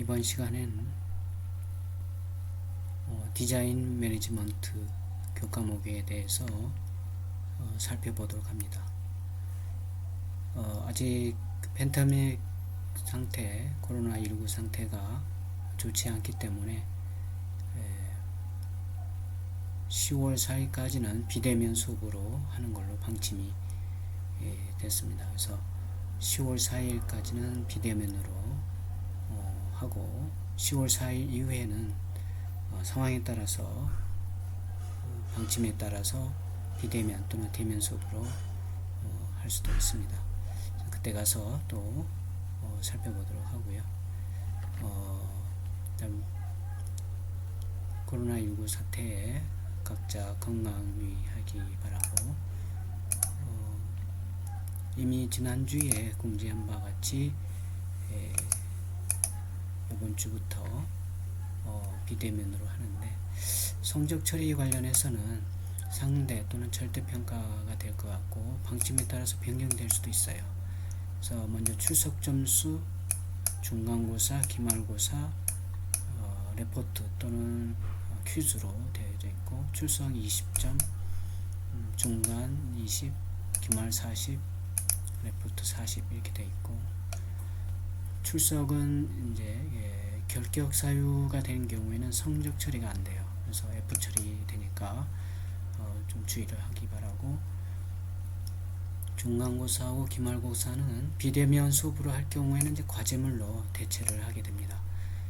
이번 시간엔 디자인 매니지먼트 교과목에 대해서 살펴보도록 합니다. 아직 팬데믹 상태, 코로나19 상태가 좋지 않기 때문에 10월 4일까지는 비대면 수업으로 하는 걸로 방침이 됐습니다. 그래서 10월 4일까지는 비대면으로 하고 10월 4일 이후에는 상황에 따라서 방침에 따라서 비대면 또는 대면 수업으로 할 수도 있습니다. 그때 가서 또 살펴보도록 하고요. 일단 코로나19 사태에 각자 건강 유의하기 바라고, 이미 지난주에 공지한 바 같이 이번 주부터 비대면으로 하는데, 성적 처리 관련해서는 상대 또는 절대평가가 될 것 같고 방침에 따라서 변경될 수도 있어요. 그래서 먼저 출석 점수, 중간고사, 기말고사, 레포트 또는 퀴즈로 되어져 있고, 출석 20점, 중간 20, 기말 40, 레포트 40 이렇게 되어 있고, 출석은 이제 결격 사유가 되는 경우에는 성적 처리가 안 돼요. 그래서 F 처리 되니까 좀 주의를 하기 바라고, 중간고사하고 기말고사는 비대면 수업으로 할 경우에는 이제 과제물로 대체를 하게 됩니다.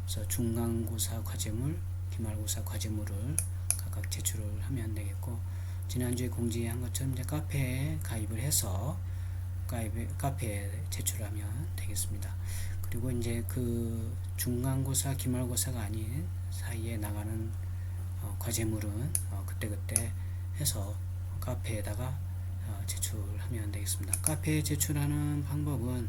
그래서 중간고사 과제물, 기말고사 과제물을 각각 제출을 하면 되겠고, 지난주에 공지한 것처럼 이제 카페에 가입을 해서 카페에 제출하면 되겠습니다. 그리고 이제 그 중간고사, 기말고사가 아닌 사이에 나가는 과제물은 그때그때 해서 카페에다가 제출하면 되겠습니다. 카페에 제출하는 방법은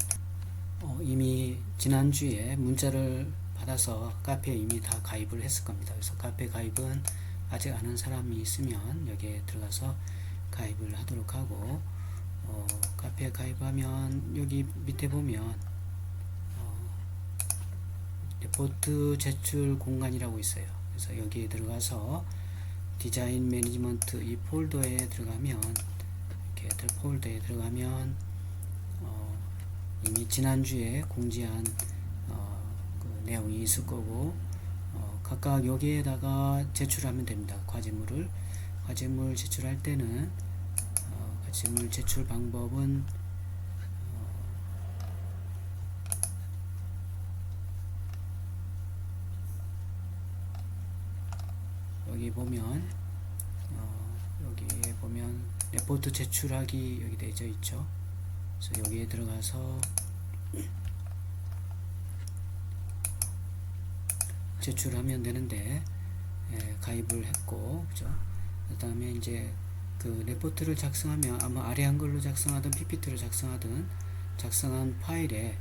이미 지난주에 문자를 받아서 카페에 이미 다 가입을 했을 겁니다. 그래서 카페 가입은 아직 안 한 사람이 있으면 여기에 들어가서 가입을 하도록 하고, 카페에 가입하면 여기 밑에 보면 레포트 제출 공간이라고 있어요. 그래서 여기에 들어가서 디자인 매니지먼트 이 폴더에 들어가면, 이렇게 폴더에 들어가면 이미 지난주에 공지한 그 내용이 있을 거고, 각각 여기에다가 제출하면 됩니다. 과제물 제출할 때는 과제물 제출 방법은 여기 보면 여기에 보면 레포트 제출하기 여기 되어 있죠. 그래서 여기에 들어가서 제출하면 되는데, 가입을 했고, 그죠? 그 다음에 이제 그 레포트를 작성하면 아마 아래 한글로 작성하든 PPT로 작성하든 작성한 파일에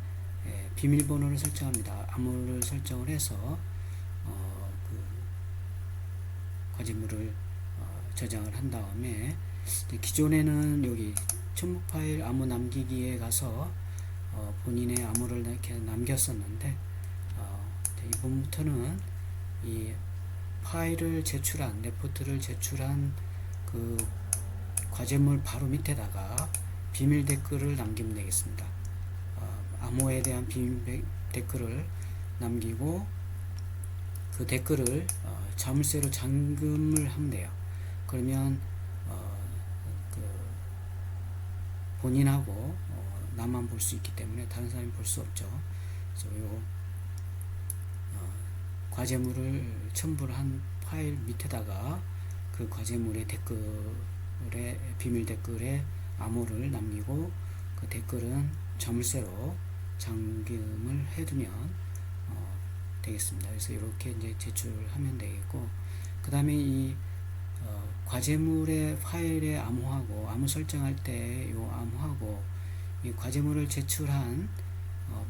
비밀번호를 설정합니다. 암호를 설정을 해서 그 과제물을 저장을 한 다음에, 기존에는 여기 첨부 파일 암호 남기기에 가서 본인의 암호를 이렇게 남겼었는데, 이번부터는 이 파일을 제출한, 레포트를 제출한 그 과제물 바로 밑에다가 비밀 댓글을 남기면 되겠습니다. 암호에 대한 비밀 댓글을 남기고, 그 댓글을 자물쇠로 잠금을 하면 돼요. 그러면 그 본인하고 나만 볼 수 있기 때문에 다른 사람이 볼 수 없죠. 그래서 요 과제물을 첨부를 한 파일 밑에다가 그 과제물의 댓글에 비밀 댓글에 암호를 남기고, 그 댓글은 자물쇠로 잠금을 해두면 되겠습니다. 그래서 이렇게 이제 제출하면 되겠고, 그 다음에 이 과제물의 파일의 암호하고 암호 설정할 때 요 암호하고 이 과제물을 제출한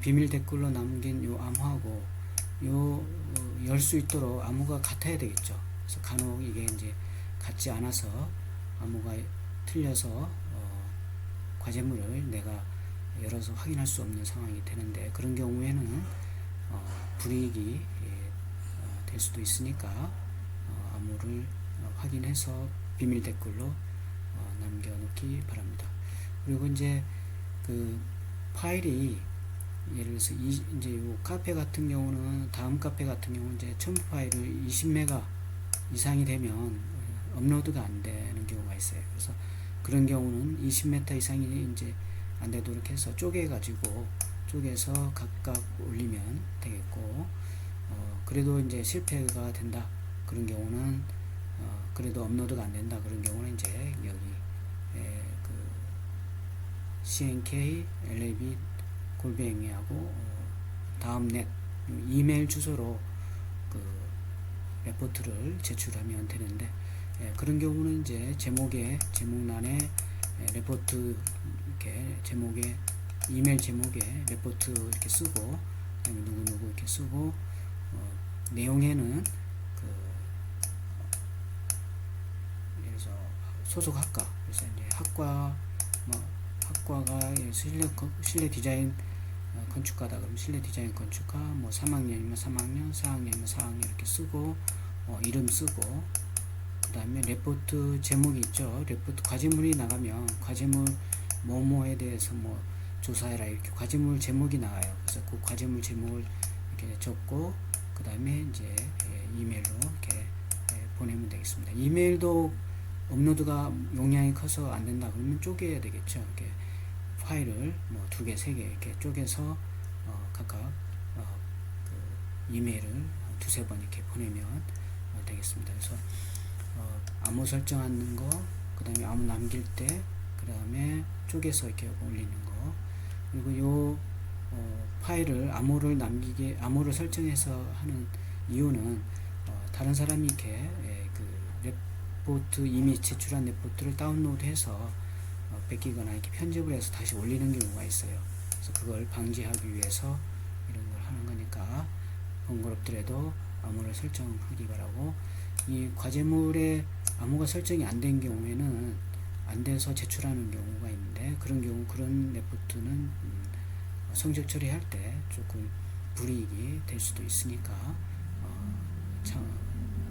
비밀 댓글로 남긴 요 암호하고 열 수 있도록 암호가 같아야 되겠죠. 그래서 간혹 이게 이제 같지 않아서 암호가 틀려서 과제물을 내가 열어서 확인할 수 없는 상황이 되는데, 그런 경우에는 불이익이 될 수도 있으니까 암호를 확인해서 비밀 댓글로 남겨놓기 바랍니다. 그리고 이제 그 파일이 예를 들어서 이제 요 카페 같은 경우는 다음 카페 같은 경우는 이제 첨부 파일을 20메가 이상이 되면 업로드가 안 되는 경우가 있어요. 그래서 그런 경우는 20m 이상이 이제 안 되도록 해서 쪼개서 각각 올리면 되겠고, 그래도 이제 실패가 된다 그런 경우는 그래도 업로드가 안 된다 그런 경우는 이제 여기 그 cnk lab 골뱅이하고 다음 넷 이메일 주소로 그 레포트를 제출하면 되는데, 그런 경우는 이제 제목란에 레포트 이렇게 제목에 이메일 제목에 레포트 이렇게 쓰고 그다음에 누구누구 이렇게 쓰고 내용에는 그 예를 들어서 소속 학과, 그래서 이제 학과가 실내 디자인 건축가다 그러면 실내 디자인 건축가, 뭐 3학년이면 3학년, 4학년이면 4학년 이렇게 쓰고 이름 쓰고, 그 다음에 레포트 제목이 있죠. 레포트 과제물이 나가면 과제물 뭐뭐에 대해서 뭐 조사해라 이렇게 과제물 제목이 나와요. 그래서 그 과제물 제목을 이렇게 적고 그 다음에 이제 이메일로 이렇게 보내면 되겠습니다. 이메일도 업로드가 용량이 커서 안 된다 그러면 쪼개야 되겠죠. 이렇게 파일을 뭐 2개, 3개 이렇게 쪼개서 각각 그 이메일을 2-3번 이렇게 보내면 되겠습니다. 그래서 암호 설정하는 거, 그 다음에 암호 남길 때, 그 다음에 쪼개서 이렇게 올리는 거, 그리고 요 파일을 암호를 설정해서 하는 이유는 다른 사람이 이렇게 그 레포트 이미 제출한 레포트를 다운로드해서 뺏기거나 이렇게 편집을 해서 다시 올리는 경우가 있어요. 그래서 그걸 방지하기 위해서 이런 걸 하는 거니까 번거롭더라도 암호를 설정하기 바라고, 이 과제물에 암호가 설정이 안 된 경우에는 안 돼서 제출하는 경우가 있는데, 그런 레포트는 성적 처리할 때 조금 불이익이 될 수도 있으니까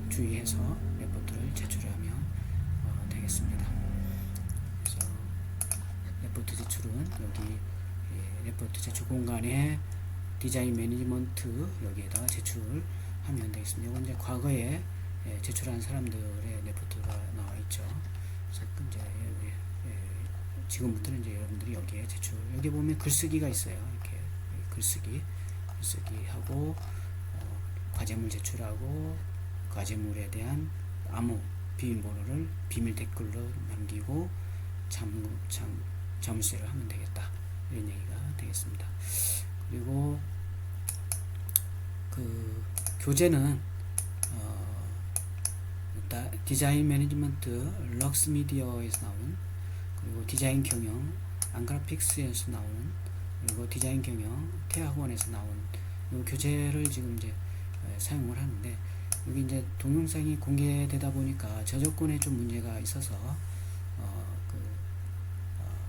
주의해서 레포트를 제출하면 되겠습니다. 그래서 레포트 제출은 여기 레포트 제출 공간에 디자인 매니지먼트 여기에다가 제출하면 되겠습니다. 이건 이제 과거에 제출한 사람들의 레포트가 나와 있죠. 그래서 이제 지금부터는 이제 여러분들이 여기에 여기 보면 글쓰기가 있어요. 이렇게 글쓰기하고 과제물 제출하고 과제물에 대한 암호 비밀번호를 비밀 댓글로 남기고 점수를 하면 되겠다, 이런 얘기가 되겠습니다. 그리고 그 교재는 디자인 매니지먼트 럭스미디어에서 나온, 그리고 디자인 경영 안그래픽스에서 나온, 그리고 디자인 경영 태학원에서 나온 이 교재를 지금 이제 사용을 하는데, 여기 이제 동영상이 공개되다 보니까 저작권에 좀 문제가 있어서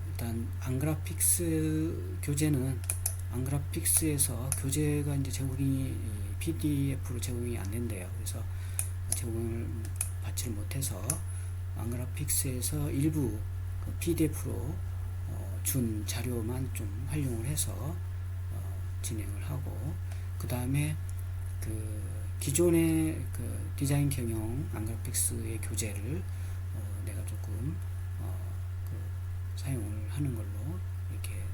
일단 안그래픽스 교재는 안그래픽스에서 교재가 이제 제공이 PDF로 제공이 안 된대요. 그래서 제공을 받지 못해서 안그래픽스에서 일부 그 PDF로 준 자료만 좀 활용을 해서 진행을 하고, 그 다음에 그 기존의 그 디자인 경영 안그래픽스의 교재를 내가 조금 그 사용을 하는 걸로 이렇게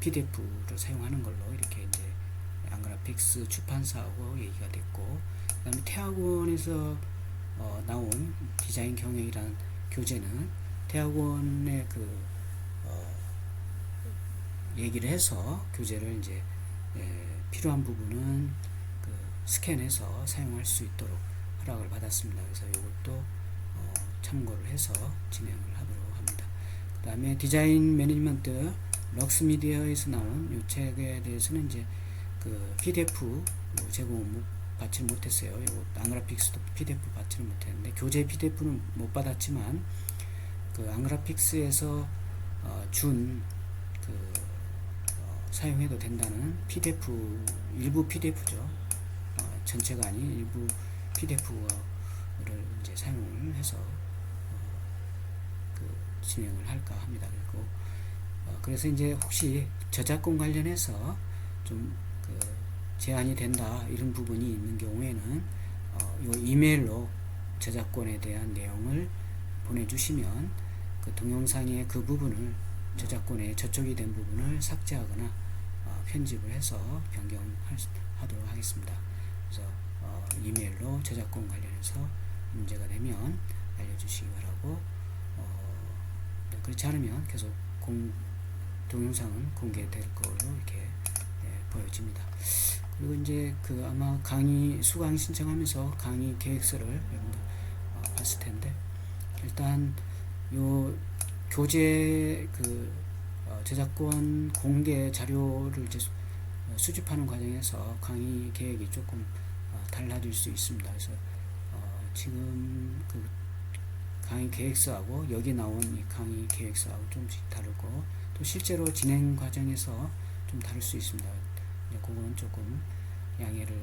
PDF를 사용하는 걸로 이렇게 이제 안그래픽스 출판사하고 얘기가 됐고, 그 다음에 태학원에서 나온 디자인 경영이라는 교재는 태학원의 그 얘기를 해서 교재를 이제 필요한 부분은 그 스캔해서 사용할 수 있도록 허락을 받았습니다. 그래서 이것도 참고를 해서 진행을 하도록 합니다. 그 다음에 디자인 매니지먼트 럭스미디어에서 나온 이 책에 대해서는 이제 그 PDF 제공 받지 못했어요. 요 안그래픽스도 PDF 받지는 못했는데, 교재 PDF는 못 받았지만 그 안그래픽스에서 준 그 사용해도 된다는 PDF, 일부 PDF죠. 전체가 아닌 일부 PDF를 이제 사용을 해서 진행을 할까 합니다. 그리고 그래서 이제 혹시 저작권 관련해서 좀 제한이 된다 이런 부분이 있는 경우에는 요 이메일로 저작권에 대한 내용을 보내주시면 그 동영상의 그 부분을 저작권에 저촉이 된 부분을 삭제하거나 편집을 해서 변경하도록 하겠습니다. 그래서 이메일로 저작권 관련해서 문제가 되면 알려주시기 바라고, 그렇지 않으면 계속 동영상은 공개될 거로 이렇게 보여집니다. 그리고 이제 아마 수강 신청하면서 강의 계획서를 여러분들 봤을 텐데, 일단 요 교재 저작권 공개 자료를 이제 수집하는 과정에서 강의 계획이 조금 달라질 수 있습니다. 그래서 지금 강의 계획서하고 여기 나온 이 강의 계획서하고 좀씩 다르고, 또 실제로 진행 과정에서 좀 다를 수 있습니다. 그거는 조금 양해를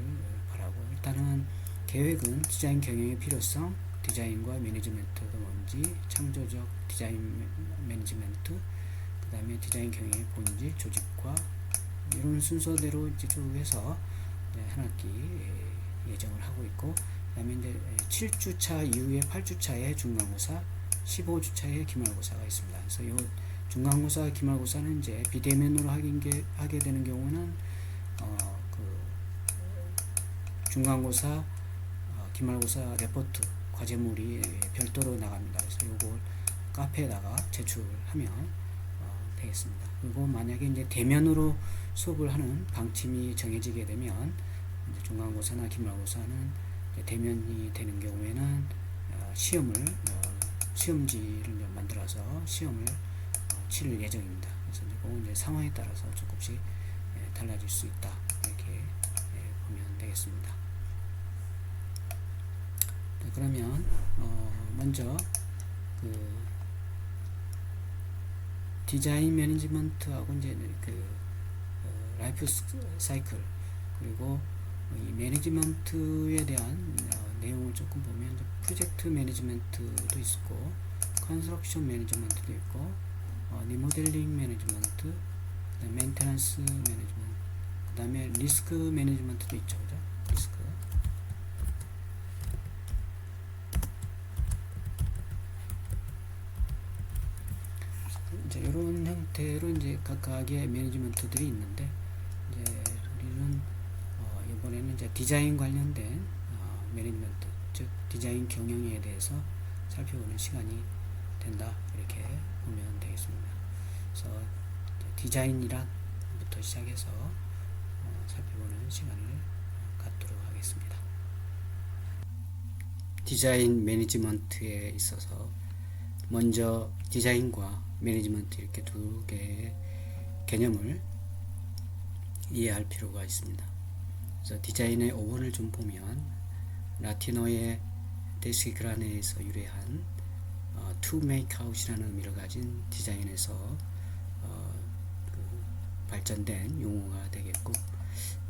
바라고, 일단은 계획은 디자인 경영의 필요성, 디자인과 매니지먼트가 뭔지, 창조적 디자인 매니지먼트, 그 다음에 디자인 경영의 본질, 조직과, 이런 순서대로 이제 쭉 해서 한 학기 예정을 하고 있고, 그 다음에 이제 7주차 이후에 8주차에 중간고사, 15주차에 기말고사가 있습니다. 그래서 이 중간고사, 기말고사는 이제 비대면으로 하게 되는 경우는 중간고사, 기말고사 레포트 과제물이 별도로 나갑니다. 그래서 요걸 카페에다가 제출하면 되겠습니다. 그리고 만약에 이제 대면으로 수업을 하는 방침이 정해지게 되면 이제 중간고사나 기말고사는 대면이 되는 경우에는 시험지를 만들어서 시험을 치를 예정입니다. 그래서 그건 이제 상황에 따라서 조금씩 달라질 수 있다, 이렇게 보면 되겠습니다. 그러면 먼저 디자인 매니지먼트하고 이제 라이프 사이클, 그리고 이 매니지먼트에 대한 내용을 조금 보면 이제 프로젝트 매니지먼트도 있고, 컨스트럭션 매니지먼트도 있고, 리모델링 매니지먼트, 메인테넌스 매니지먼트, 그 다음에 리스크 매니지먼트도 있죠, 그죠? 리스크. 이제 이런 형태로 이제 각각의 매니지먼트들이 있는데, 이제 우리는 이번에는 이제 디자인 관련된 매니지먼트, 즉 디자인 경영에 대해서 살펴보는 시간이 된다, 이렇게 보면 되겠습니다. 그래서 디자인이란부터 시작해서 살펴보는 시간을 갖도록 하겠습니다. 디자인 매니지먼트에 있어서 먼저 디자인과 매니지먼트 이렇게 두 개의 개념을 이해할 필요가 있습니다. 그래서 디자인의 어원을 좀 보면 라틴어의 데시그라네에서 유래한 to make out이라는 의미를 가진 디자인에서 발전된 용어가 되겠고,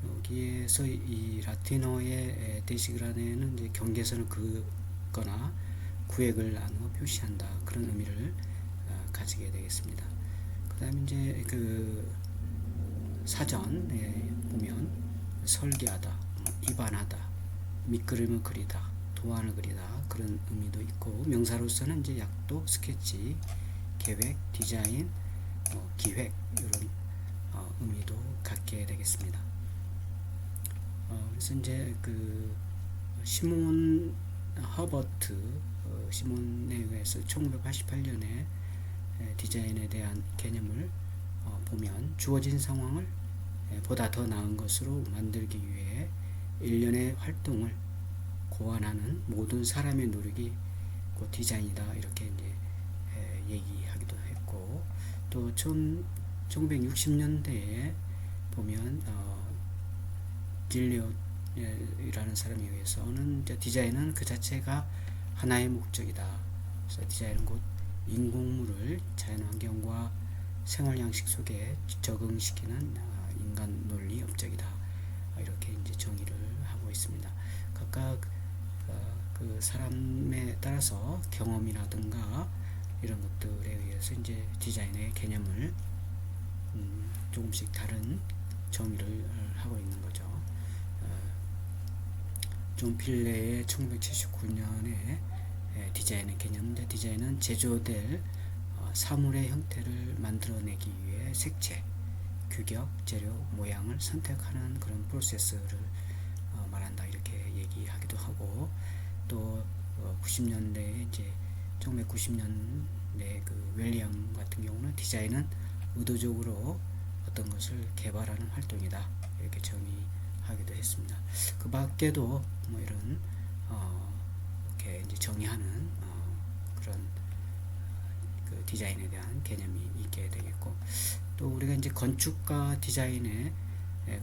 여기에서 이 라틴어의 데시그라네는 이제 경계선을 긋거나 구획을 나누어 표시한다, 그런 의미를 가지게 되겠습니다. 그 다음에 이제 사전에 보면 설계하다, 입안하다, 밑그림을 그리다, 도안을 그리다, 그런 의미도 있고, 명사로서는 이제 약도, 스케치, 계획, 디자인, 기획, 이런 의미도 갖게 되겠습니다. 그래서 이제 시몬 허버트 시몬에 의해서 1988년에 디자인에 대한 개념을 보면, 주어진 상황을 보다 더 나은 것으로 만들기 위해 일련의 활동을 고안하는 모든 사람의 노력이 곧 디자인이다, 이렇게 이제 얘기하기도 했고, 또 1960년대에 보면 길리엇이라는 사람에 의해서는 이제 디자인은 그 자체가 하나의 목적이다. 그래서 디자인은 곧 인공물을 자연환경과 생활 양식 속에 적응시키는 인간 논리 업적이다. 이렇게 이제 정의를 하고 있습니다. 각각 그 사람에 따라서 경험이라든가 이런 것들에 의해서 이제 디자인의 개념을 조금씩 다른 정의를 하고 있는 거죠. 존 필레의 1979년에 디자인의 개념인데, 디자인은 제조될 사물의 형태를 만들어내기 위해 색채, 규격, 재료, 모양을 선택하는 그런 프로세스를 말한다, 이렇게 얘기하기도 하고, 또 90년대에 이제 1990년대 그 웰리엄 같은 경우는 디자인은 의도적으로 어떤 것을 개발하는 활동이다, 이렇게 정의하기도 했습니다. 그 밖에도 뭐 이런 이렇게 이제 정의하는 그런 그 디자인에 대한 개념이 있게 되겠고, 또 우리가 이제 건축과 디자인에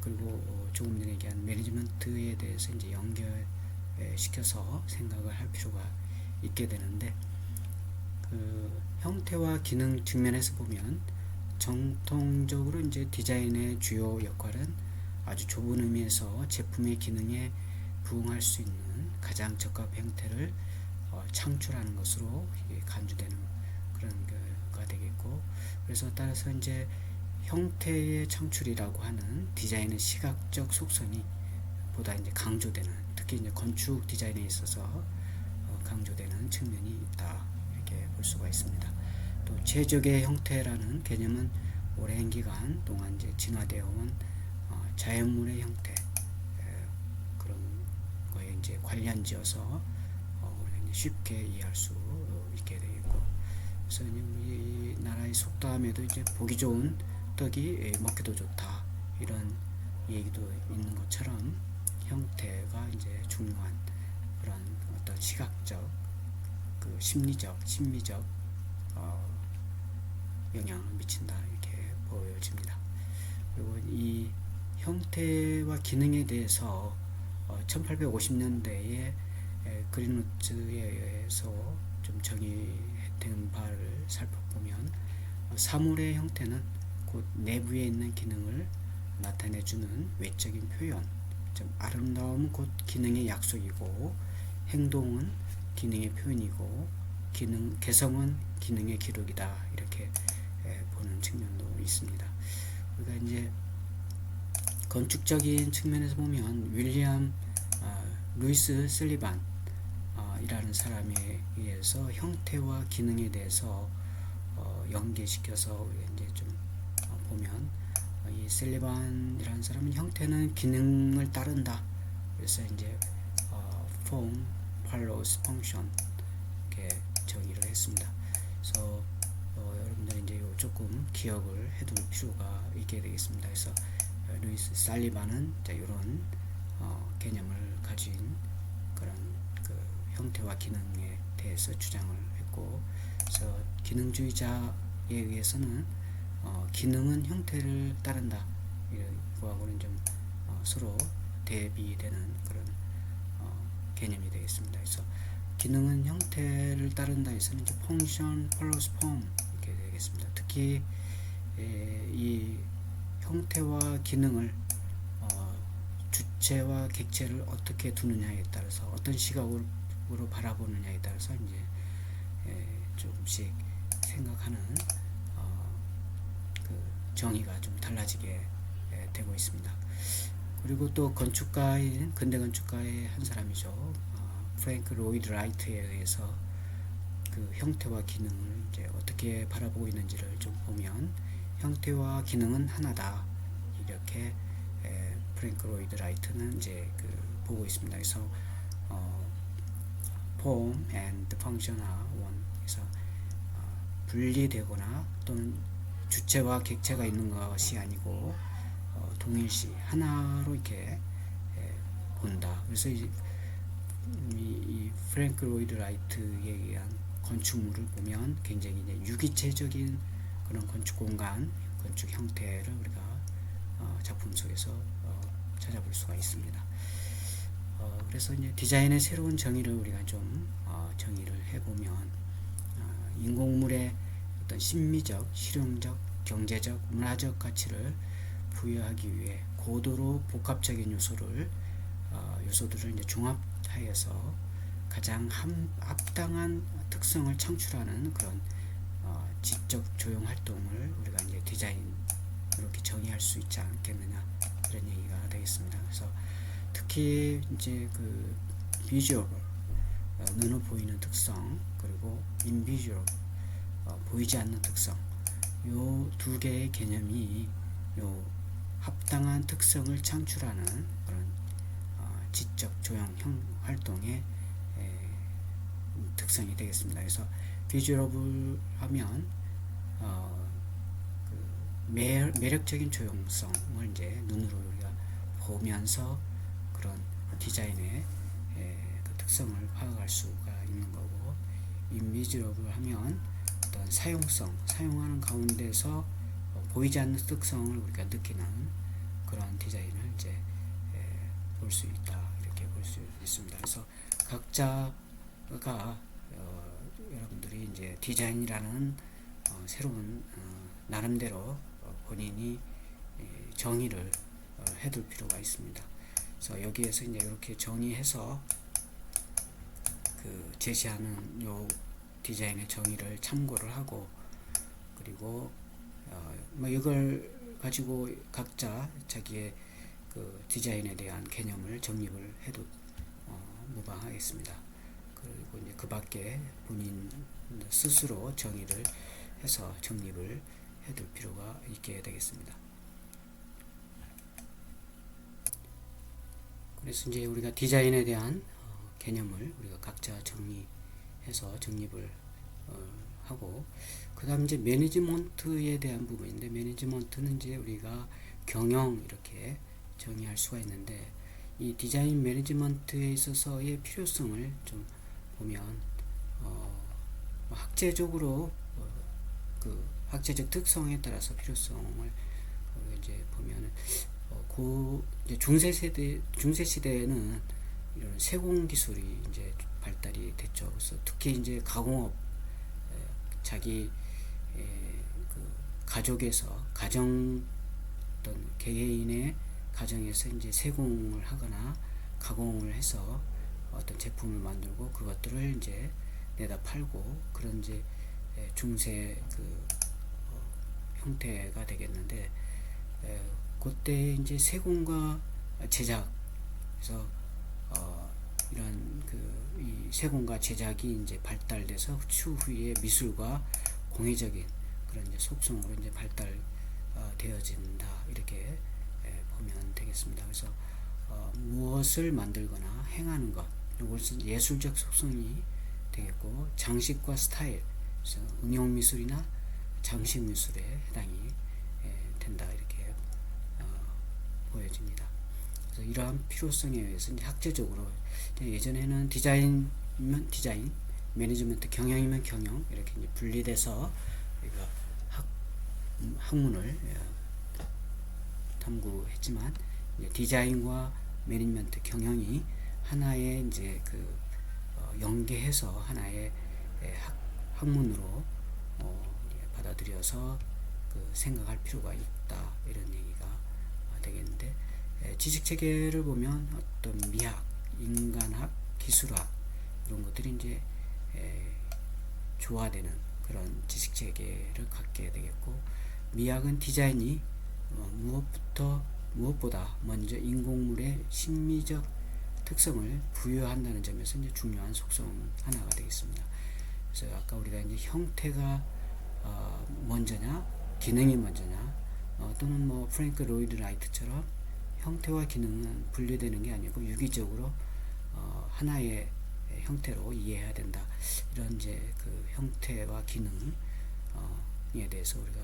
그리고 조금 전에 얘기한 매니지먼트에 대해서 이제 연결시켜서 생각을 할 필요가 있게 되는데, 그 형태와 기능 측면에서 보면 정통적으로 이제 디자인의 주요 역할은 아주 좁은 의미에서 제품의 기능에 부응할 수 있는 가장 적합 형태를 창출하는 것으로 간주되는 그런 거가 되겠고, 그래서 따라서 이제 형태의 창출이라고 하는 디자인의 시각적 속성이 보다 이제 강조되는, 특히 이제 건축 디자인에 있어서 강조되는 측면이 있다, 이렇게 볼 수가 있습니다. 또 최적의 형태라는 개념은 오랜 기간 동안 이제 진화되어 온 자연물의 형태, 그런 거에 이제 관련지어서 우리가 쉽게 이해할 수 있게 되겠고, 그래서 이 나라의 속담에도 이제 보기 좋은 떡이 먹기도 좋다, 이런 얘기도 있는 것처럼 형태가 이제 중요한 그런 어떤 시각적, 그 심리적 영향을 미친다, 이렇게 보여집니다. 그리고 이 형태와 기능에 대해서 1850년대에 그린우츠에 의해서 좀 정의된 바를 살펴보면, 사물의 형태는 곧 내부에 있는 기능을 나타내주는 외적인 표현, 좀 아름다움은 곧 기능의 약속이고, 행동은 기능의 표현이고, 개성은 기능의 기록이다, 이렇게 보는 측면도 있습니다. 우리가 이제 건축적인 측면에서 보면 윌리엄 루이스 슬리반 이라는 사람에 의해서 형태와 기능에 대해서 연계시켜서 우리가 이제 좀 보면, 이 슬리반이라는 사람은 형태는 기능을 따른다, 그래서 이제 form follows function, 이렇게 정의를 했습니다. 그래서 여러분들이 이제 조금 기억을 해둘 필요가 있게 되겠습니다. 그래서 루이스 살리반은 이런 개념을 가진 그런 그 형태와 기능에 대해서 주장을 했고, 그래서 기능주의자에 의해서는 기능은 형태를 따른다, 이거하고는 좀 서로 대비되는 그런 개념이 되겠습니다. 그래서 기능은 형태를 따른다 해서는 이제 function follows form, 이렇게 되겠습니다. 특히 이 형태와 기능을 주체와 객체를 어떻게 두느냐에 따라서, 어떤 시각으로 바라보느냐에 따라서 이제 조금씩 생각하는 그 정의가 좀 달라지게 되고 있습니다. 그리고 또 건축가인, 근대 건축가의 한 사람이죠. 프랭크 로이드 라이트에 의해서 그 형태와 기능을 이제 어떻게 바라보고 있는지를 좀 보면, 형태와 기능은 하나다, 이렇게 프랭크 로이드 라이트는 이제 그 보고 있습니다. 그래서 form and function are one, 그래서 분리되거나 또는 주체와 객체가 있는 것이 아니고 동일시 하나로 이렇게 본다. 그래서 이 프랭크 로이드 라이트에 의한 건축물을 보면 굉장히 이제 유기체적인 그런 건축 공간, 건축 형태를 우리가 작품 속에서 찾아볼 수가 있습니다. 그래서 이제 디자인의 새로운 정의를 우리가 좀 정의를 해보면, 인공물의 어떤 심미적, 실용적 경제적, 문화적 가치를 부여하기 위해 고도로 복합적인 요소들을 이제 종합하여서 가장 합당한 특성을 창출하는 그런 지적 조형 활동을 우리가 이제 디자인 이렇게 정의할 수 있지 않겠느냐, 이런 얘기가 되겠습니다. 그래서 특히 이제 그 비주얼, 눈으로 보이는 특성, 그리고 인비주얼, 보이지 않는 특성, 요 두 개의 개념이 요 합당한 특성을 창출하는 그런 지적 조형 활동의 특성이 되겠습니다. 그래서 비주얼을 하면 매력적인 조형성을 이제 눈으로 우리가 보면서 그런 디자인의 그 특성을 파악할 수가 있는 거고, 인비주얼을 하면 어떤 사용하는 가운데서 보이지 않는 특성을 우리가 느끼는 그런 디자인을 이제 볼 수 있다, 이렇게 볼 수 있습니다. 그래서 각자가 여러분들이 이제 디자인이라는 새로운 나름대로 본인이 정의를 해둘 필요가 있습니다. 그래서 여기에서 이제 이렇게 정의해서 그 제시하는 요 디자인의 정의를 참고를 하고, 그리고 뭐 이걸 가지고 각자 자기의 그 디자인에 대한 개념을 정립을 해도 무방하겠습니다. 그리고 이제 그 밖에 본인 스스로 정의를 해서 정립을 해둘 필요가 있게 되겠습니다. 그래서 이제 우리가 디자인에 대한 개념을 우리가 각자 정리해서 정립을 하고, 그 다음 이제 매니지먼트에 대한 부분인데, 매니지먼트는 이제 우리가 경영 이렇게 정의할 수가 있는데, 이 디자인 매니지먼트에 있어서의 필요성을 좀 보면 학제적으로 그 학제적 특성에 따라서 필요성을 이제 보면 이제 중세 시대에는 이런 세공 기술이 이제 발달이 됐죠. 그래서 특히 이제 가공업, 자기 그 가족에서 어떤 개개인의 가정에서 이제 세공을 하거나 가공을 해서 어떤 제품을 만들고 그것들을 이제 내다 팔고, 그런 이제 중세 그 형태가 되겠는데, 그때 이제 세공과 제작, 그래서 이런 이 세공과 제작이 이제 발달돼서 추후에 미술과 공예적인 그런 이제 속성으로 이제 발달되어진다, 이렇게 보면 되겠습니다. 그래서 무엇을 만들거나 행하는 것, 이것은 예술적 속성이 되겠고, 장식과 스타일, 그래서 응용미술이나 장식미술에 해당이 된다, 이렇게 보여집니다. 그래서 이러한 필요성에 의해서 이제 학제적으로, 예전에는 디자인이면 디자인, 매니지먼트, 경영이면 경영, 이렇게 이제 분리돼서 우리가 학문을 탐구했지만, 이제 디자인과 매니지먼트, 경영이 하나의 이제 연계해서 하나의 학문으로 받아들여서 생각할 필요가 있다, 이런 얘기가 되겠는데, 지식 체계를 보면 어떤 미학, 인간학, 기술학, 이런 것들이 이제 조화되는 그런 지식 체계를 갖게 되겠고, 미학은 디자인이 무엇보다 먼저 인공물의 심미적 특성을 부여한다는 점에서 이제 중요한 속성 하나가 되겠습니다. 그래서 아까 우리가 이제 형태가 먼저냐, 기능이 먼저냐, 또는 뭐 프랭크 로이드 라이트처럼 형태와 기능은 분리되는 게 아니고 유기적으로 하나의 형태로 이해해야 된다, 이런 이제 그 형태와 기능에 대해서 우리가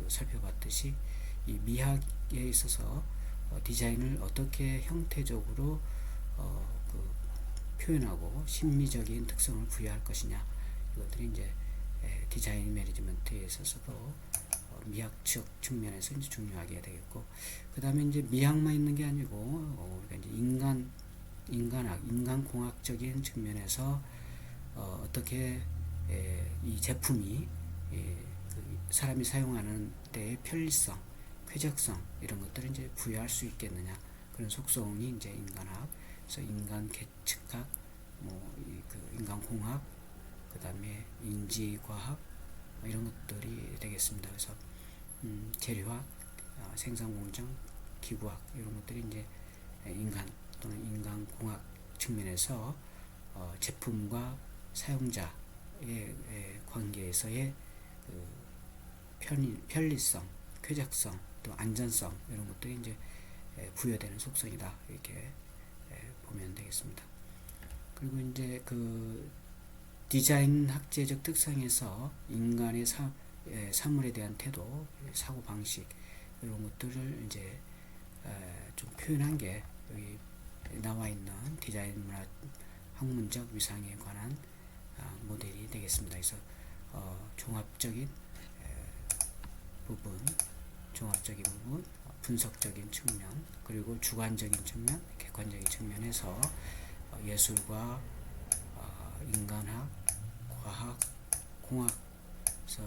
살펴봤듯이, 이 미학에 있어서 디자인을 어떻게 형태적으로 표현하고 심미적인 특성을 부여할 것이냐, 이것들이 이제 디자인 매니지먼트에 있어서도 미학적 측면에서 이제 중요하게 되겠고, 그 다음에 이제 미학만 있는 게 아니고 우리가 이제 인간학, 인간공학적인 측면에서 어떻게 이 제품이 사람이 사용하는 데의 편리성, 쾌적성 이런 것들을 이제 부여할 수 있겠느냐, 그런 속성이 이제 인간학, 그래서 인간 계측학, 그 인간공학, 그 다음에 인지과학 이런 것들이 되겠습니다. 그래서 재료학, 생산공정, 기구학 이런 것들이 이제 인간 또는 인간공학 측면에서 제품과 사용자의 관계에서의 그 편리성, 쾌적성, 또 안전성 이런 것들이 이제 부여되는 속성이다, 이렇게 보면 되겠습니다. 그리고 이제 그 디자인 학제적 특성에서 인간의 사물에 대한 태도, 사고 방식 이런 것들을 이제 좀 표현한 게 여기 나와 있는 디자인 문화 학문적 위상에 관한 모델이 되겠습니다. 그래서 종합적인 부분, 분석적인 측면, 그리고 주관적인 측면, 객관적인 측면에서 예술과 인간학, 과학, 공학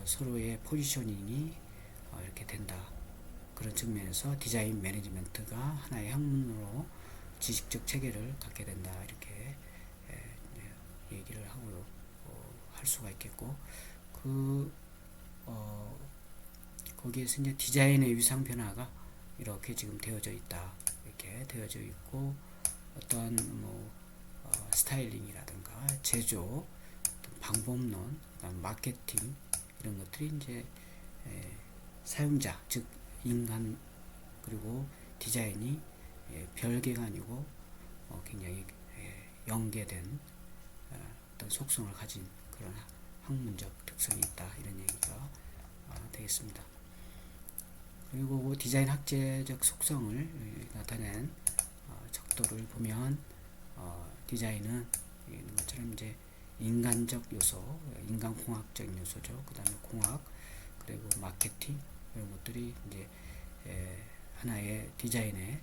서로의 포지셔닝이 이렇게 된다. 그런 측면에서 디자인 매니지먼트가 하나의 학문으로 지식적 체계를 갖게 된다, 이렇게 얘기를 하고 할 수가 있겠고, 거기에서 이제 디자인의 위상 변화가 이렇게 지금 되어져 있다, 이렇게 되어져 있고, 어떤 스타일링이라든가 제조, 방법론, 마케팅 이런 것들이 이제 사용자, 즉 인간, 그리고 디자인이 별개가 아니고 굉장히 연계된 어떤 속성을 가진 그런 학문적 특성이 있다, 이런 얘기가 되겠습니다. 그리고 디자인 학제적 속성을 나타낸 척도를 보면 디자인은 있는 것처럼 이제 인간적 요소, 인간공학적인 요소죠. 그 다음에 공학, 그리고 마케팅 이런 것들이 이제 하나의 디자인에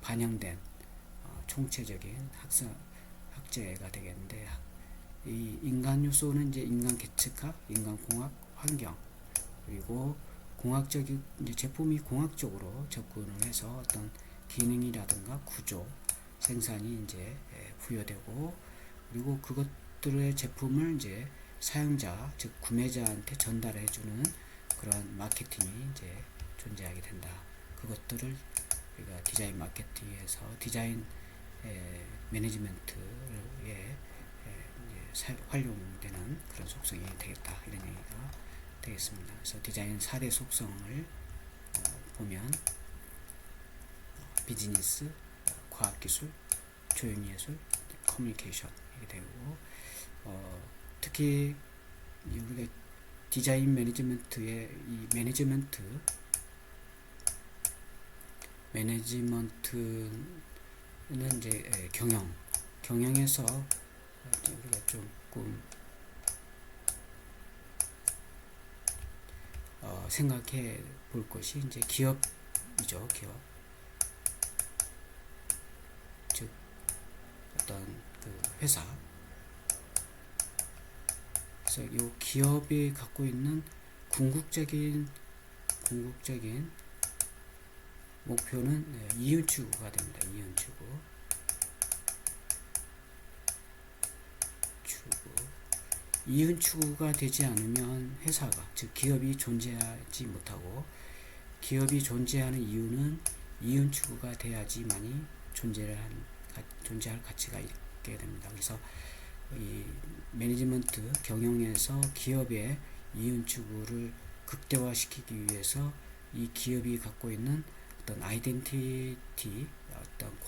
반영된 총체적인 학제가 되겠는데, 이 인간 요소는 이제 인간 계측학, 인간공학, 환경, 그리고 공학적인 이제 제품이 공학적으로 접근을 해서 어떤 기능이라든가 구조, 생산이 이제 부여되고, 그리고 그것들의 제품을 이제 사용자, 즉 구매자한테 전달해주는 그런 마케팅이 이제 존재하게 된다. 그것들을 우리가 디자인 마케팅에서 디자인 매니지먼트에 활용되는 그런 속성이 되겠다, 이런 얘기가 되겠습니다. 그래서 디자인 4대 속성을 보면 비즈니스, 과학기술, 조형예술, 커뮤니케이션 이렇게 되고, 특히 우리가 디자인 매니지먼트의 이 매니지먼트는 이제 경영에서 우리가 조금 생각해 볼 것이 이제 기업이죠. 기업, 즉 어떤 그 회사, 그래서 이 기업이 갖고 있는 궁극적인 목표는 이윤 추구가 됩니다. 이윤 추구가 되지 않으면 회사가, 즉 기업이 존재하지 못하고, 기업이 존재하는 이유는 이윤 추구가 돼야지만이 존재할 가치가 있게 됩니다. 그래서 이 매니지먼트 경영에서 기업의 이윤 추구를 극대화시키기 위해서 이 기업이 갖고 있는 어떤 아이덴티티, 어떤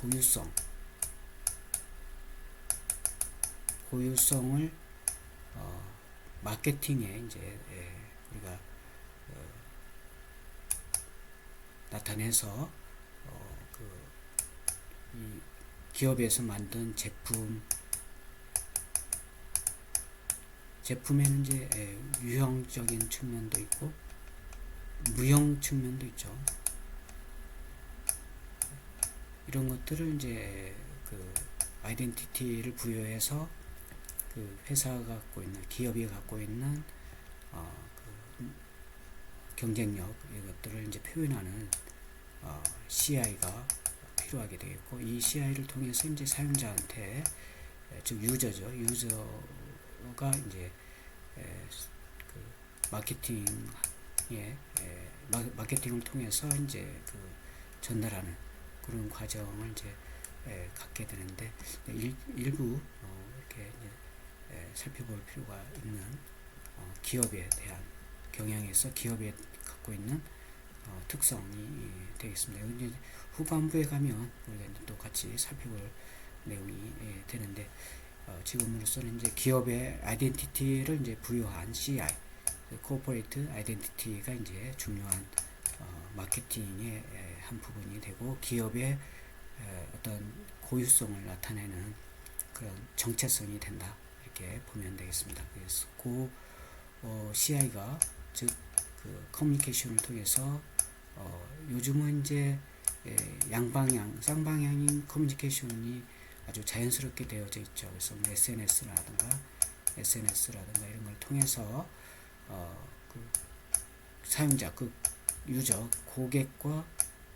고유성을 마케팅에 이제 우리가 나타내서 이 기업에서 만든 제품에는 이제 유형적인 측면도 있고 무형 측면도 있죠. 이런 것들을 이제 그 아이덴티티를 부여해서 그 회사가 갖고 있는, 기업이 갖고 있는 그 경쟁력 이것들을 이제 표현하는 CI가 필요하게 되겠고, 이 CI를 통해서 이제 사용자한테, 즉 유저죠. 유저가 이제 그 마케팅을 통해서 이제 그 전달하는 그런 과정을 이제 갖게 되는데, 일부 이렇게 이제 살펴볼 필요가 있는 기업에 대한 경향에서 기업에 갖고 있는 특성이 되겠습니다. 이제 후반부에 가면 우리가 이제 또 같이 살펴볼 내용이 되는데, 지금으로서는 이제 기업의 아이덴티티를 이제 부여한 CI, Corporate Identity가 이제 중요한 마케팅의 한 부분이 되고, 기업의 어떤 고유성을 나타내는 그런 정체성이 된다, 이렇게 보면 되겠습니다. 그래서 그 CI가 즉 그 커뮤니케이션을 통해서 요즘은 이제 양방향, 쌍방향인 커뮤니케이션이 아주 자연스럽게 되어져 있죠. 그래서 뭐 SNS라든가 이런 걸 통해서 그 사용자, 그 유저, 고객과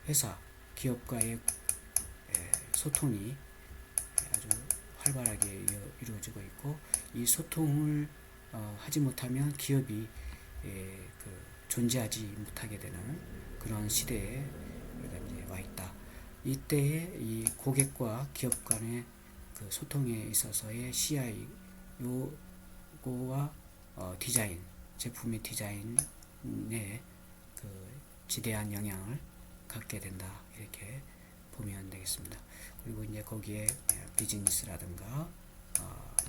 회사, 기업과의 소통이 아주 활발하게 이루어지고 있고, 이 소통을 하지 못하면 기업이 그 존재하지 못하게 되는 그런 시대에 우리가 이제 와 있다. 이때에 이 고객과 기업 간의 그 소통에 있어서의 CI 요거와 디자인, 제품의 디자인에 그 지대한 영향을 갖게 된다, 이렇게 보면 되겠습니다. 그리고 이제 거기에 비즈니스라든가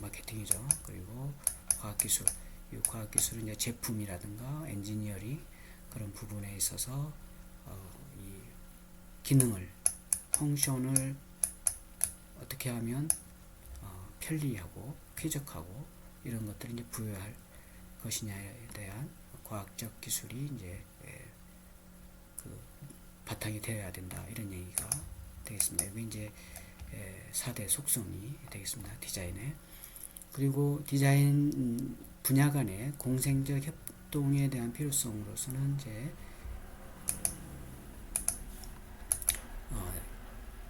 마케팅이죠. 그리고 과학기술, 이 과학기술은 이제 제품이라든가 엔지니어링 그런 부분에 있어서 이 기능을, 펑션을 어떻게 하면 편리하고 쾌적하고 이런 것들을 이제 부여할 것이냐에 대한 과학적 기술이 이제 그 바탕이 되어야 된다, 이런 얘기가 되겠습니다. 이게 이제 4대 속성이 되겠습니다. 디자인에. 그리고 디자인 분야 간의 공생적 협동에 대한 필요성으로서는 이제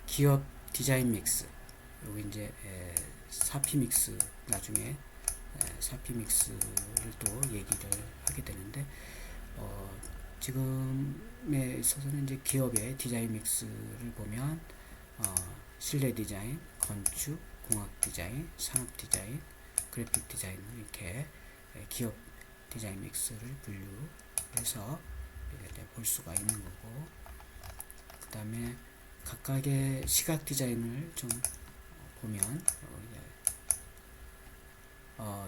기업 디자인 믹스, 여기 이제 사피 믹스, 나중에 사피 믹스를 또 얘기를 하게 되는데, 지금에 있어서는 이제 기업의 디자인 믹스를 보면 실내 디자인, 건축, 공학 디자인, 산업 디자인, 그래픽 디자인, 이렇게 기업 디자인 믹스를 분류해서 볼 수가 있는 거고, 그 다음에 각각의 시각 디자인을 좀 보면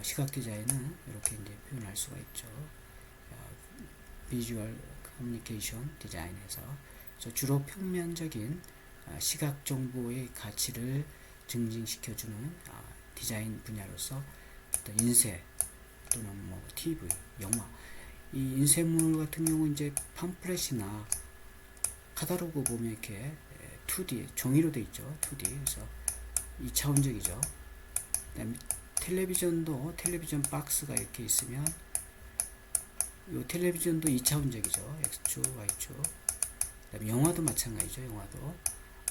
시각 디자인은 이렇게 이제 표현할 수가 있죠. 비주얼 커뮤니케이션 디자인에서 주로 평면적인 시각 정보의 가치를 증진시켜주는 디자인 분야로서 어떤 인쇄 또는 뭐 TV, 영화, 이 인쇄물 같은 경우는 이제 팜플렛이나 카탈로그 보면 이렇게 2D 종이로 되어 있죠. 2D. 그래서 2차원적이죠. 그다음에 텔레비전도 텔레비전 박스가 이렇게 있으면 이 텔레비전도 2차원적이죠. X축, Y축. 그다음에 영화도 마찬가지죠. 영화도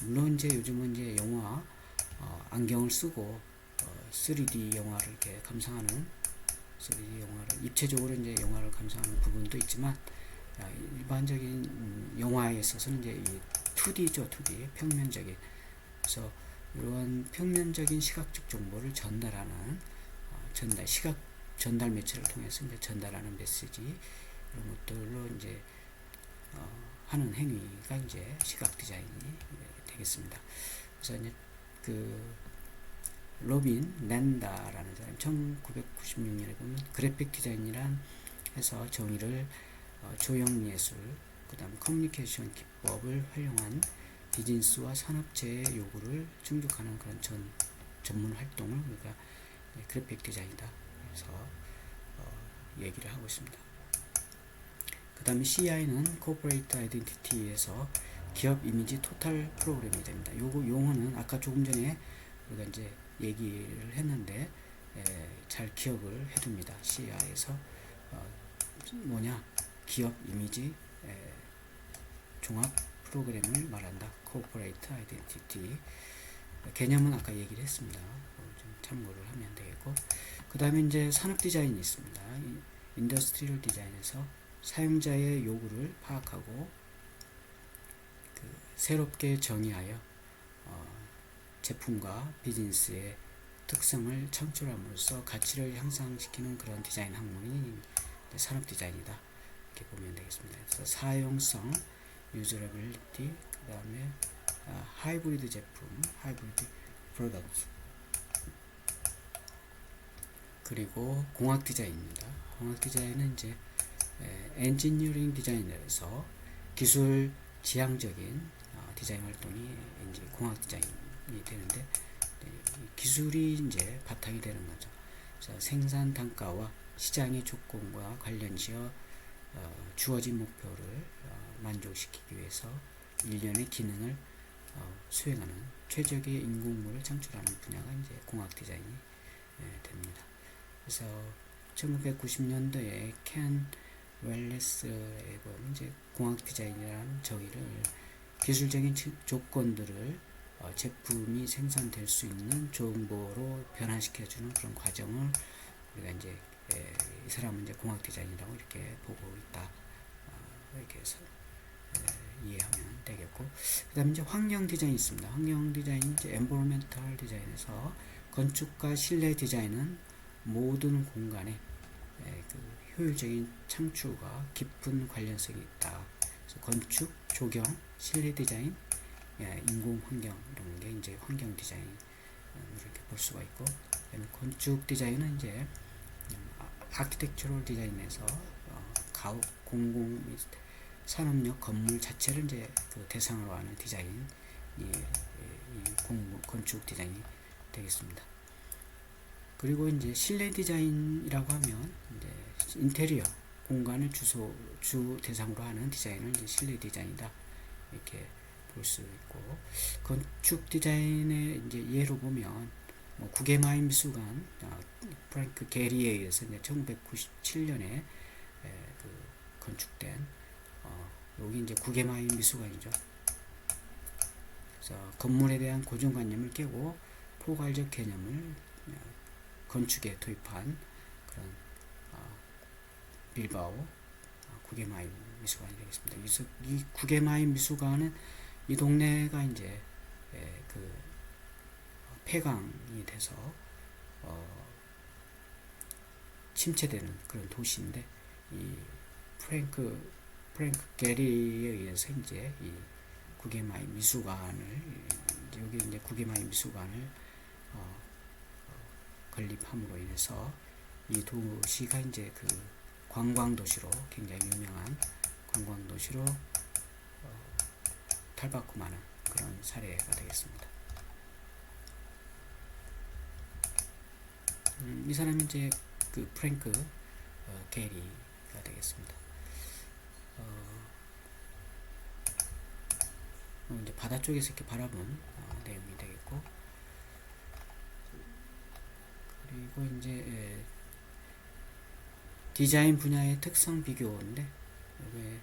물론 이제 요즘은 이제 영화 안경을 쓰고 3D 영화를 이렇게 감상하는, 3D 영화를 입체적으로 이제 영화를 감상하는 부분도 있지만, 일반적인 영화에 있어서는 이제 이 2D죠. 2D 평면적인. 그래서 이런 평면적인 시각적 정보를 전달하는 시각 전달 매체를 통해서 이제 전달하는 메시지, 이런 것들로 이제 하는 행위가 이제 시각 디자인이 되겠습니다. 그래서 이제 그 로빈 랜다라는 사람 1996년에 보면 그래픽 디자인이란 해서 정의를 조형 예술, 그다음 커뮤니케이션 기법을 활용한 비즈니스와 산업체의 요구를 충족하는 그런 전문 활동을 우리가 그래픽 디자인이다, 그래서 얘기를 하고 있습니다. 그 다음에 CI는 Corporate Identity에서 기업 이미지 토탈 프로그램이 됩니다. 요거 용어는 아까 조금 전에 우리가 이제 얘기를 했는데 잘 기억을 해둡니다. CI에서 뭐냐, 기업 이미지 종합 프로그램을 말한다. Corporate Identity. 개념은 아까 얘기를 했습니다. 좀 참고를 하면 되겠고, 그 다음에 이제 산업 디자인이 있습니다. 인더스트리얼 디자인에서 사용자의 요구를 파악하고 새롭게 정의하여 제품과 비즈니스의 특성을 창출함으로써 가치를 향상시키는 그런 디자인 학문이 산업 디자인이다. 이렇게 보면 되겠습니다. 그래서 사용성, 유저러빌리티, 그 다음에 하이브리드 제품, 하이브리드 프로덕트, 그리고 공학 디자인입니다. 공학 디자인은 이제 엔지니어링 디자인에서 기술 지향적인 디자인 활동이 이제 공학 디자인이 되는데, 기술이 이제 바탕이 되는 거죠. 그래서 생산 단가와 시장의 조건과 관련지어 주어진 목표를 만족시키기 위해서 일련의 기능을 수행하는 최적의 인공물을 창출하는 분야가 이제 공학 디자인이 됩니다. 그래서 1990년도에 켄 웰레스에 보면 이제 공학 디자인이라는 정의를 기술적인 조건들을 제품이 생산될 수 있는 정보로 변환시켜주는 그런 과정을 우리가 이제 이 사람은 이제 공학 디자인이라고 이렇게 보고 있다. 이렇게 해서 이해하면 되겠고, 그 다음에 이제 환경 디자인이 있습니다. 환경 디자인은 이제 엔바이러멘탈 디자인에서 건축과 실내 디자인은 모든 공간에 그 효율적인 창출과 깊은 관련성이 있다. 그래서 건축, 조경, 실내 디자인, 인공 환경 이런 게 이제 환경 디자인 이렇게 볼 수가 있고, 건축 디자인은 이제 아키텍처럴 디자인에서 공공 산업용 건물 자체를 이제 그 대상으로 하는 디자인, 건축 디자인이 되겠습니다. 그리고 이제 실내 디자인이라고 하면 이제 인테리어 공간을 주 대상으로 하는 디자인을 이제 실내 디자인이다 이렇게 볼 수 있고, 건축 디자인의 이제 예로 보면 구게마이 미술관 프랭크 게리에 의해서 이제 1997년에 그 건축된 여기 이제 구게마이 미술관이죠. 그래서 건물에 대한 고정관념을 깨고 포괄적 개념을 건축에 도입한 그런 빌바오 구게마이 미술관이 되겠습니다. 그래서 이 구게마이 미술관은 이 동네가 이제 그 폐광이 돼서 침체되는 그런 도시인데, 이 프랭크 게리에 의해서 이제 이 구게마이 미술관을 여기 이제 구게마이 미술관을 건립함으로 인해서 이 도시가 이제 그 관광 도시로 굉장히 유명한 관광 도시로 탈바꿈하는 그런 사례가 되겠습니다. 이 사람이 이제 그 프랭크 게리가 되겠습니다. 이제 바다 쪽에서 이렇게 바라본 내용이 되겠고, 그리고 이제 디자인 분야의 특성 비교인데, 여기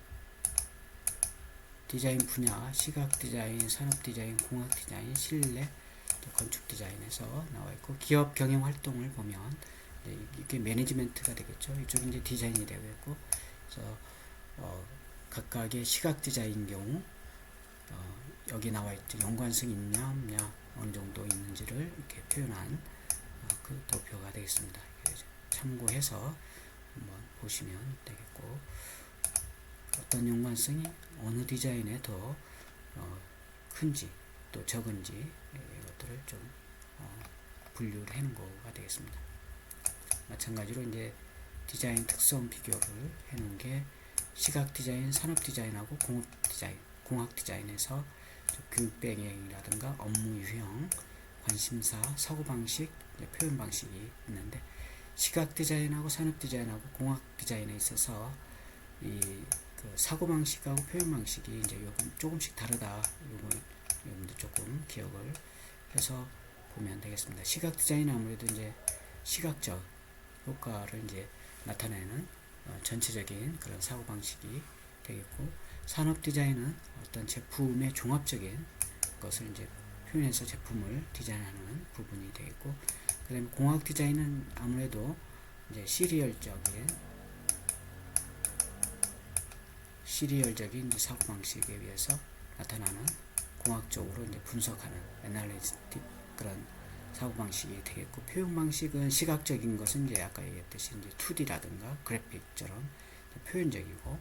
디자인 분야, 시각 디자인, 산업 디자인, 공학 디자인, 실내, 또 건축 디자인에서 나와 있고, 기업 경영 활동을 보면 이게 매니지멘트가 되겠죠. 이쪽이 이제 디자인이 되겠고, 그래서 각각의 시각 디자인 경우 여기 나와 있죠. 연관성이 있냐 없냐 어느 정도 있는지를 이렇게 표현한 그 도표가 되겠습니다. 참고해서 한번 보시면 되겠고, 어떤 연관성이 어느 디자인에 더 큰지 또 적은지 이것들을 좀 분류를 해놓은 거가 되겠습니다. 마찬가지로 이제 디자인 특성 비교를 해놓은 게 시각 디자인, 산업 디자인하고 공학 디자인에서 교육 배경이라든가 업무 유형, 관심사, 사고방식, 표현 방식이 있는데, 시각 디자인하고 산업 디자인하고 공학 디자인에 있어서 그 사고방식하고 표현 방식이 이제 조금씩 다르다. 여러분들 조금 기억을 해서 보면 되겠습니다. 시각 디자인은 아무래도 이제 시각적 효과를 이제 나타내는 전체적인 그런 사고방식이 되겠고, 산업 디자인은 어떤 제품의 종합적인 것을 이제 표현해서 제품을 디자인하는 부분이 되겠고, 그 다음에 공학 디자인은 아무래도 이제 시리얼적인 이제 사고방식에 의해서 나타나는 공학적으로 이제 분석하는 애널리스틱 그런 사고방식이 되겠고, 표현방식은 시각적인 것은 이제 아까 얘기했듯이 이제 2D라든가 그래픽처럼 표현적이고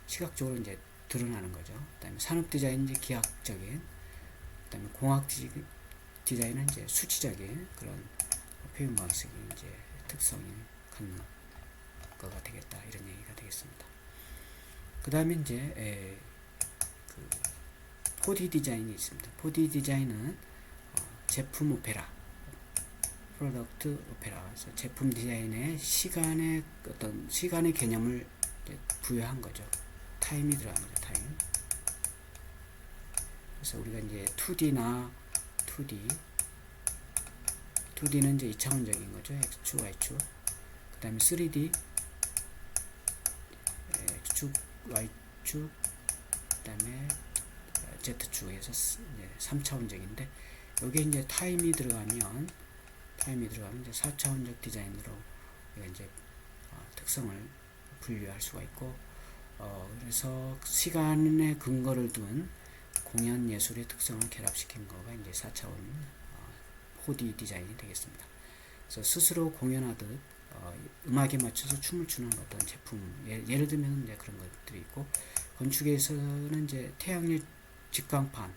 시각적으로 이제 드러나는 거죠. 그 다음에 산업 디자인은 이제 기하학적인, 그 다음에 공학 디자인은 이제 수치적인 그런 표현 방식이 이제 특성이 갖는 거가 되겠다, 이런 얘기가 되겠습니다. 그 다음에 이제 그 4D 디자인이 있습니다. 4D 디자인은 제품 오페라, 프로덕트 오페라, 그래서 제품 디자인에 시간의 어떤 시간의 개념을 부여한 거죠. 타임이 들어간 거죠. 타임. 그래서 우리가 이제 2D는 이제 2차원적인 거죠. X축, Y축. 그 다음에 3D, X축, Y축, 그 다음에 Z축에서 3차원적인데, 여기에 이제 타임이 들어가면 이제 4차원적 디자인으로 우리가 이제 특성을 분류할 수가 있고, 그래서 시간의 근거를 둔 공연 예술의 특성을 결합시킨 거가 이제 4차원 4D 디자인이 되겠습니다. 그래서 스스로 공연하듯 음악에 맞춰서 춤을 추는 어떤 제품, 예를 들면 이제 그런 것들이 있고, 건축에서는 이제 태양열 직광판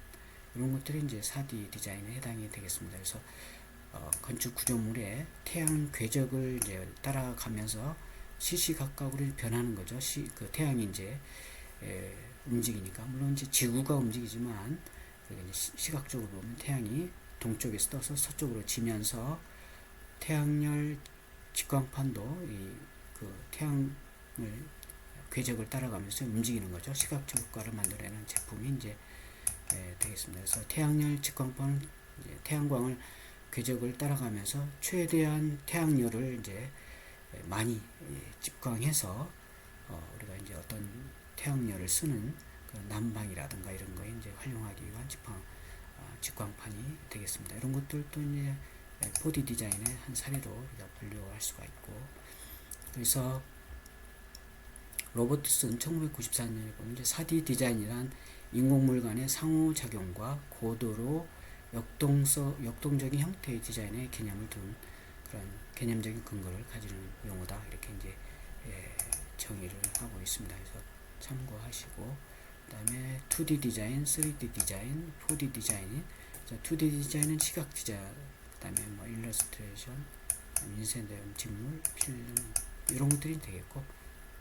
이런 것들이 이제 4D 디자인에 해당이 되겠습니다. 그래서 건축 구조물에 태양 궤적을 이제 따라가면서 시시각각으로 변하는 거죠. 그 태양이 이제 움직이니까, 물론 이제 지구가 움직이지만 이제 시각적으로 보면 태양이 동쪽에서 떠서 서쪽으로 지면서 태양열 직광판도 그 태양을 궤적을 따라가면서 움직이는 거죠. 시각적 효과를 만들어내는 제품이 이제 되겠습니다. 그래서 태양열 직광판은 이제 태양광을 궤적을 따라가면서 최대한 태양열을 이제 많이 집광해서 우리가 이제 어떤 태양열을 쓰는 그 난방이라든가 이런 거에 이제 활용하기 위한 직광판이 되겠습니다. 이런 것들도 이제 4D 디자인의 한 사례로 우리가 분류할 수가 있고, 그래서 로버트슨 1994년에 보면 이제 4D 디자인이란 인공물 간의 상호작용과 고도로 역동적인 형태의 디자인의 개념을 둔 그런 개념적인 근거를 가지는 용어다, 이렇게 이제 정의를 하고 있습니다. 그래서 참고하시고, 그 다음에 2D 디자인, 3D 디자인, 4D 디자인. 2D 디자인은 시각 디자인, 그 다음에 뭐 일러스트레이션, 인쇄된 직물, 필름 이런 것들이 되겠고,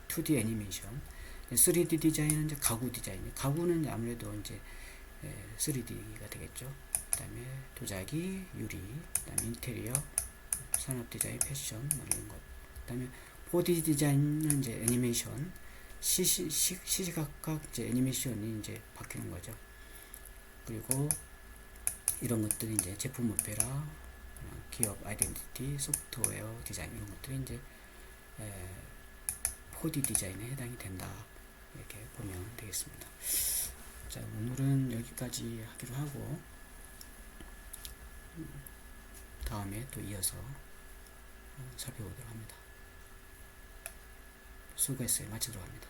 2D 애니메이션. 3D 디자인은 이제 가구 디자인. 가구는 아무래도 이제 3D가 되겠죠. 그 다음에 도자기, 유리, 그 다음에 인테리어, 산업 디자인, 패션, 뭐 이런 것. 그 다음에 4D 디자인은 이제 애니메이션, 시시각각 이제 애니메이션이 이제 바뀌는 거죠. 그리고 이런 것들이 이제 제품 오페라, 기업 아이덴티티, 소프트웨어 디자인 이런 것들이 이제 4D 디자인에 해당이 된다, 이렇게 보면 되겠습니다. 자, 오늘은 여기까지 하기로 하고 다음에 또 이어서 살펴보도록 합니다. 수고했어요. 마치도록 합니다.